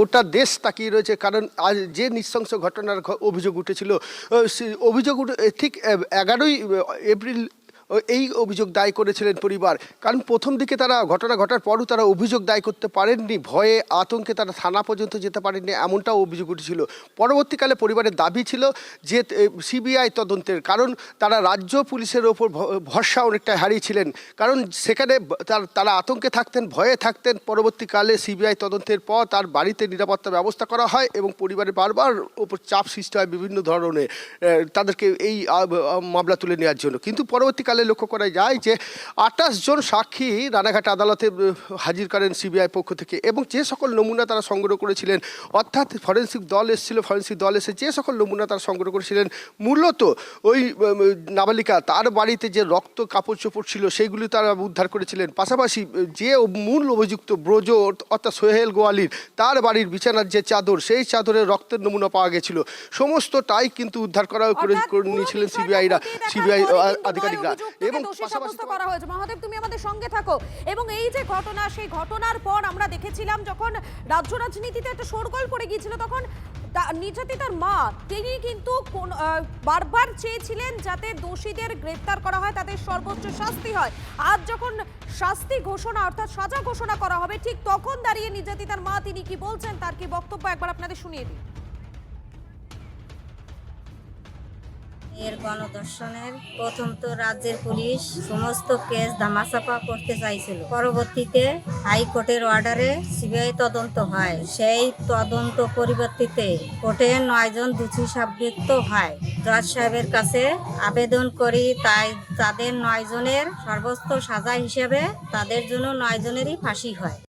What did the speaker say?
গোটা দেশ তাকিয়ে রয়েছে, কারণ আজ যে নৃশংস ঘটনার অভিযোগ উঠেছিল, অভিযোগ ঠিক 11ই এপ্রিল এই অভিযোগ দায় করেছিলেন পরিবার। কারণ প্রথম দিকে তারা ঘটনা ঘটার পরও তারা অভিযোগ দায় করতে পারেননি, ভয়ে আতঙ্কে তারা থানা পর্যন্ত যেতে পারেননি, এমনটাও অভিযোগ উঠেছিল। পরবর্তীকালে পরিবারের দাবি ছিল যে সিবিআই তদন্তের, কারণ তারা রাজ্য পুলিশের ওপর ভরসা অনেকটা হারিয়েছিলেন, কারণ সেখানে তারা আতঙ্কে থাকতেন, ভয়ে থাকতেন। পরবর্তীকালে সিবিআই তদন্তের পর তার বাড়িতে নিরাপত্তা ব্যবস্থা করা হয় এবং পরিবারের বারবার ওপর চাপ সৃষ্টি হয় বিভিন্ন ধরনের, তাদেরকে এই মামলা তুলে নেওয়ার জন্য। কিন্তু পরবর্তীকালে লক্ষ্য করা যায় যে 28 জন সাক্ষী রানাঘাট আদালতে হাজির করেন সিবিআই পক্ষ থেকে, এবং যে সকল নমুনা তারা সংগ্রহ করেছিলেন, অর্থাৎ ফরেন্সিক দল এসেছিল, ফরেন্সিক দল এসে যে সকল নমুনা তারা সংগ্রহ করেছিলেন, মূলত ওই নাবালিকা তার বাড়িতে যে রক্ত কাপড় চোপড় ছিল সেইগুলি তারা উদ্ধার করেছিলেন। পাশাপাশি যে মূল অভিযুক্ত ব্রজ অর্থাৎ সোহেল গোয়ালির তার বাড়ির বিছানার যে চাদর, সেই চাদরের রক্তের নমুনা পাওয়া গেছিল। সমস্তটাই কিন্তু উদ্ধার করা করে নিয়েছিলেন সিবিআই আধিকারিকরা। এবং পাশাপাশি করা হয়েছে। মহাদেব, তুমি আমাদের সঙ্গে থাকো। এবং এই যে ঘটনা, সেই ঘটনার পর আমরা দেখেছিলাম যখন রাজ্য রাজনীতিতে একটা শোরগোল পড়ে গিয়েছিল, তখন নির্যাতিতার মা তিনি কিন্তু বারবার চেয়েছিলেন যাতে দোষীদের গ্রেফতার করা হয়, তাদের সর্বোচ্চ শাস্তি হয়। আজ যখন শাস্তি ঘোষণা অর্থাৎ সাজা ঘোষণা করা হবে, ঠিক তখন দাঁড়িয়ে নির্যাতিতার মা তিনি কি বলছেন, তার কি বক্তব্য একবার আপনাদের শুনিয়ে দিই। এর গণধর্ষণের প্রথম তো রাজ্যের পুলিশ সমস্ত কেস ধামাচাপা করতে চাইছিল। পরবর্তীতে হাইকোর্টের অর্ডারে সিবিআই তদন্ত হয়। সেই তদন্ত পরিবর্তিতে কোর্টে 9 জন দোষী সাব্যস্ত হয়। জজ সাহেবের কাছে আবেদন করি, তাই তাদের 9 জনের সর্বোচ্চ সাজা হিসেবে তাদের জন্য 9 জনেরই ফাঁসি হয়।